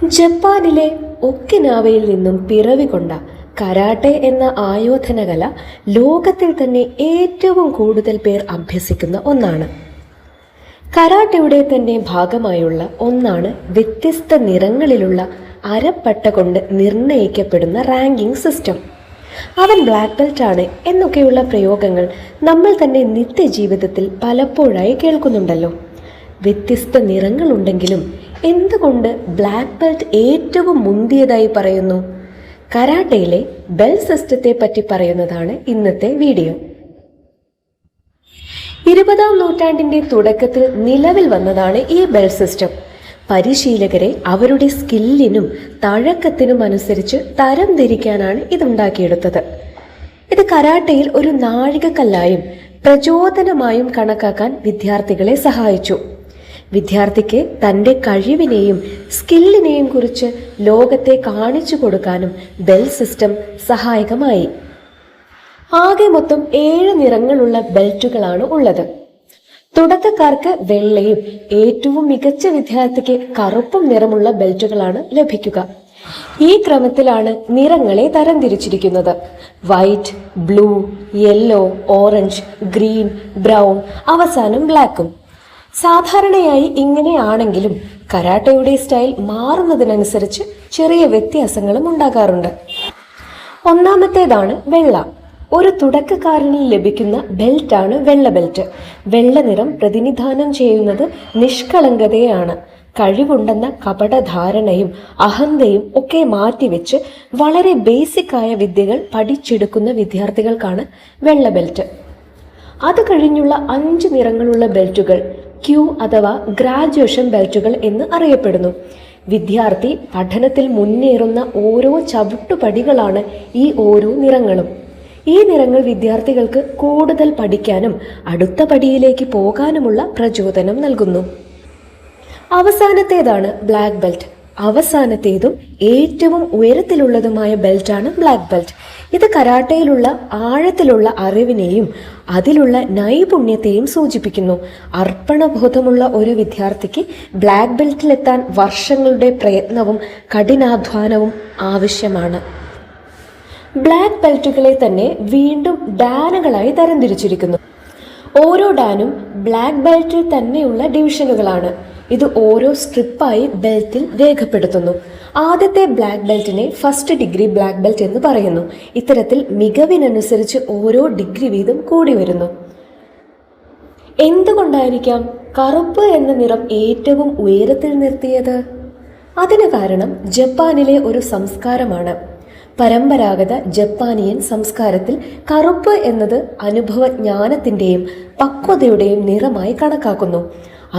ജപ്പാനിലെ ഒക്കിനാവയിൽ നിന്നും പിറവികൊണ്ട കരാട്ടെ എന്ന ആയോധന കല ലോകത്തിൽ തന്നെ ഏറ്റവും കൂടുതൽ പേർ അഭ്യസിക്കുന്ന ഒന്നാണ്. കരാട്ടയുടെ തന്നെ ഭാഗമായുള്ള ഒന്നാണ് വ്യത്യസ്ത നിറങ്ങളിലുള്ള അരപ്പട്ട കൊണ്ട് നിർണയിക്കപ്പെടുന്ന റാങ്കിംഗ് സിസ്റ്റം. അവൻ ബ്ലാക്ക് ബെൽറ്റ് ആണ് എന്നൊക്കെയുള്ള പ്രയോഗങ്ങൾ നമ്മൾ തന്നെ നിത്യജീവിതത്തിൽ പലപ്പോഴായി കേൾക്കുന്നുണ്ടല്ലോ. വ്യത്യസ്ത നിറങ്ങളുണ്ടെങ്കിലും എന്തുകൊണ്ട് ബ്ലാക്ക് ബെൽറ്റ് ഏറ്റവും മുന്തിയതായി പറയുന്നു? കരാട്ടയിലെ ബെൽറ്റ് സിസ്റ്റത്തെ പറ്റി പറയുന്നതാണ് ഇന്നത്തെ വീഡിയോ. 20-ാം നൂറ്റാണ്ടിന്റെ തുടക്കത്തിൽ നിലവിൽ വന്നതാണ് ഈ ബെൽറ്റ് സിസ്റ്റം. പരിശീലകരെ അവരുടെ സ്കില്ലിനും തഴക്കത്തിനും അനുസരിച്ച് തരം തിരിക്കാനാണ് ഇതുണ്ടാക്കിയെടുത്തത്. ഇത് കരാട്ടയിൽ ഒരു നാഴികക്കല്ലായും പ്രചോദനമായും കണക്കാക്കാൻ വിദ്യാർത്ഥികളെ സഹായിച്ചു. വിദ്യാർത്ഥിക്ക് തൻ്റെ കഴിവിനെയും സ്കില്ലിനെയും കുറിച്ച് ലോകത്തെ കാണിച്ചു കൊടുക്കാനും ബെൽറ്റ് സിസ്റ്റം സഹായകമായി. ആകെ മൊത്തം 7 നിറങ്ങളുള്ള ബെൽറ്റുകളാണ് ഉള്ളത്. തുടക്കക്കാർക്ക് വെള്ളയും ഏറ്റവും മികച്ച വിദ്യാർത്ഥിക്ക് കറുപ്പും നിറമുള്ള ബെൽറ്റുകളാണ് ലഭിക്കുക. ഈ ക്രമത്തിലാണ് നിറങ്ങളെ തരംതിരിച്ചിരിക്കുന്നത്. White, blue, yellow, orange, green, brown, അവസാനം ബ്ലാക്കും. സാധാരണയായി ഇങ്ങനെയാണെങ്കിലും കരാട്ടയുടെ സ്റ്റൈൽ മാറുന്നതിനനുസരിച്ച് ചെറിയ വ്യത്യാസങ്ങളും ഉണ്ടാകാറുണ്ട്. ഒന്നാമത്തേതാണ് വെള്ള. ഒരു തുടക്കക്കാരന് ലഭിക്കുന്ന ബെൽറ്റാണ് വെള്ള ബെൽറ്റ്. വെള്ള നിറം പ്രതിനിധാനം ചെയ്യുന്നത് നിഷ്കളങ്കതയാണ്. കഴിവുണ്ടെന്ന കപടധാരണയും അഹന്തയും ഒക്കെ മാറ്റിവെച്ച് വളരെ ബേസിക്കായ വിദ്യകൾ പഠിച്ചെടുക്കുന്ന വിദ്യാർത്ഥികൾക്കാണ് വെള്ള ബെൽറ്റ്. അത് കഴിഞ്ഞുള്ള 5 നിറങ്ങളുള്ള ബെൽറ്റുകൾ ക്യൂ അഥവാ ഗ്രാജുവേഷൻ ബെൽറ്റുകൾ എന്ന് അറിയപ്പെടുന്നു. വിദ്യാർത്ഥി പഠനത്തിൽ മുന്നേറുന്ന ഓരോ ചവിട്ടുപടികളാണ് ഈ ഓരോ നിറങ്ങളും. ഈ നിറങ്ങൾ വിദ്യാർത്ഥികൾക്ക് കൂടുതൽ പഠിക്കാനും അടുത്ത പടിയിലേക്ക് പോകാനുമുള്ള പ്രചോദനം നൽകുന്നു. അവസാനത്തേതാണ് ബ്ലാക്ക് ബെൽറ്റ്. അവസാനത്തേതും ഏറ്റവും ഉയരത്തിലുള്ളതുമായ ബെൽറ്റാണ് ബ്ലാക്ക് ബെൽറ്റ്. ഇത് കരാട്ടയിലുള്ള ആഴത്തിലുള്ള അറിവിനെയും അതിലുള്ള നൈപുണ്യത്തെയും സൂചിപ്പിക്കുന്നു. അർപ്പണബോധമുള്ള ഒരു വിദ്യാർത്ഥിക്ക് ബ്ലാക്ക് ബെൽറ്റിലെത്താൻ വർഷങ്ങളുടെ പ്രയത്നവും കഠിനാധ്വാനവും ആവശ്യമാണ്. ബ്ലാക്ക് ബെൽറ്റുകളെ തന്നെ വീണ്ടും ഡാനുകളായി തരംതിരിച്ചിരിക്കുന്നു. ഓരോ ഡാനും ബ്ലാക്ക് ബെൽറ്റിൽ തന്നെയുള്ള ഡിവിഷനുകളാണ്. ഇത് ഓരോ സ്ട്രിപ്പായി ബെൽറ്റിൽ രേഖപ്പെടുത്തുന്നു. ആദ്യത്തെ ബ്ലാക്ക് ബെൽറ്റിനെ ഫസ്റ്റ് ഡിഗ്രി ബ്ലാക്ക് ബെൽറ്റ് എന്ന് പറയുന്നു. ഇത്തരത്തിൽ മികവിനനുസരിച്ച് ഓരോ ഡിഗ്രി വീതം കൂടി വരുന്നു. എന്തുകൊണ്ടായിരിക്കാം കറുപ്പ് എന്ന നിറം ഏറ്റവും ഉയരത്തിൽ നിർത്തിയത്? അതിന് കാരണം ജപ്പാനിലെ ഒരു സംസ്കാരമാണ്. പരമ്പരാഗത ജപ്പാനിയൻ സംസ്കാരത്തിൽ കറുപ്പ് എന്നത് അനുഭവജ്ഞാനത്തിന്റെയും പക്വതയുടെയും നിറമായി കണക്കാക്കുന്നു.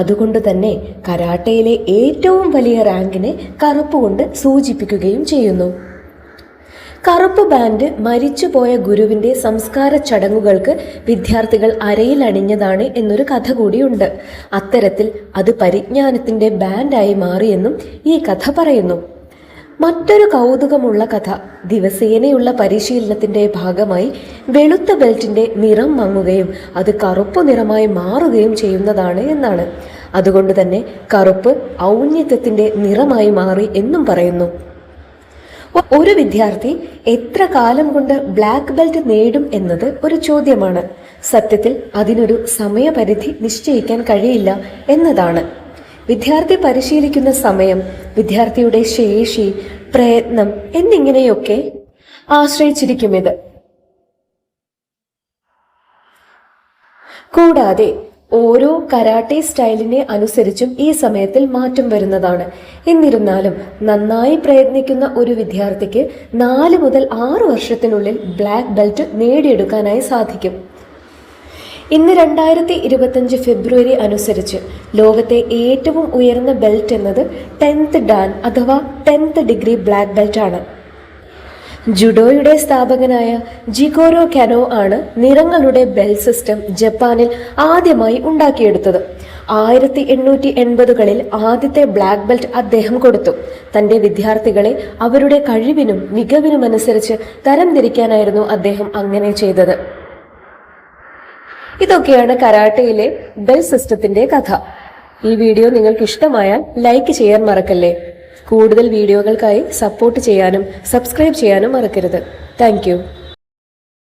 അതുകൊണ്ട് തന്നെ കരാട്ടയിലെ ഏറ്റവും വലിയ റാങ്കിനെ കറുപ്പ് കൊണ്ട് സൂചിപ്പിക്കുകയും ചെയ്യുന്നു. കറുപ്പ് ബാൻഡ് മരിച്ചുപോയ ഗുരുവിന്റെ സംസ്കാര ചടങ്ങുകൾക്ക് വിദ്യാർത്ഥികൾ അരയിൽ അണിഞ്ഞതാണ് എന്നൊരു കഥ കൂടിയുണ്ട്. അത്തരത്തിൽ അത് പരിജ്ഞാനത്തിന്റെ ബാൻഡായി മാറിയെന്നും ഈ കഥ പറയുന്നു. മറ്റൊരു കൗതുകമുള്ള കഥ ദിവസേനയുള്ള പരിശീലനത്തിന്റെ ഭാഗമായി വെളുത്ത ബെൽറ്റിന്റെ നിറം മങ്ങുകയും അത് കറുപ്പ് നിറമായി മാറുകയും ചെയ്യുന്നതാണ് എന്നാണ്. അതുകൊണ്ട് തന്നെ കറുപ്പ് ഔന്നത്യത്തിന്റെ നിറമായി മാറി എന്നും പറയുന്നു. ഒരു വിദ്യാർത്ഥി എത്ര കാലം കൊണ്ട് ബ്ലാക്ക് ബെൽറ്റ് നേടും എന്നത് ഒരു ചോദ്യമാണ്. സത്യത്തിൽ അതിനൊരു സമയപരിധി നിശ്ചയിക്കാൻ കഴിയില്ല എന്നതാണ്. വിദ്യാർത്ഥി പരിശീലിക്കുന്ന സമയം, വിദ്യാർത്ഥിയുടെ ശേഷി, പ്രയത്നം എന്നിങ്ങനെയൊക്കെ ആശ്രയിച്ചിരിക്കും ഇത്. കൂടാതെ ഓരോ കരാട്ടെ സ്റ്റൈലിനെ അനുസരിച്ചും ഈ സമയത്തിൽ മാറ്റം വരുന്നതാണ്. എന്നിരുന്നാലും നന്നായി പ്രയത്നിക്കുന്ന ഒരു വിദ്യാർത്ഥിക്ക് 4 മുതൽ 6 വർഷത്തിനുള്ളിൽ ബ്ലാക്ക് ബെൽറ്റ് നേടിയെടുക്കാനായി സാധിക്കും. ഇന്ന് 2025 ഫെബ്രുവരി അനുസരിച്ച് ലോകത്തെ ഏറ്റവും ഉയർന്ന ബെൽറ്റ് എന്നത് 10th ഡാൻ അഥവാ 10th ഡിഗ്രി ബ്ലാക്ക് ബെൽറ്റ് ആണ്. ജുഡോയുടെ സ്ഥാപകനായ ജിഗോറോ കാനോ ആണ് നിറങ്ങളുടെ ബെൽറ്റ് സിസ്റ്റം ജപ്പാനിൽ ആദ്യമായി ഉണ്ടാക്കിയെടുത്തത്. 1880കളിൽ ആദ്യത്തെ ബ്ലാക്ക് ബെൽറ്റ് അദ്ദേഹം കൊടുത്തു. തന്റെ വിദ്യാർത്ഥികളെ അവരുടെ കഴിവിനും മികവിനുമനുസരിച്ച് തരംതിരിക്കാനായിരുന്നു അദ്ദേഹം അങ്ങനെ ചെയ്തത്. ഇതൊക്കെയാണ് കരാട്ടയിലെ ബെൽറ്റ് സിസ്റ്റത്തിന്റെ കഥ. ഈ വീഡിയോ നിങ്ങൾക്ക് ഇഷ്ടമായാൽ ലൈക്ക് ചെയ്യാൻ മറക്കല്ലേ. കൂടുതൽ വീഡിയോകൾക്കായി സപ്പോർട്ട് ചെയ്യാനും സബ്സ്ക്രൈബ് ചെയ്യാനും മറക്കരുത്. താങ്ക്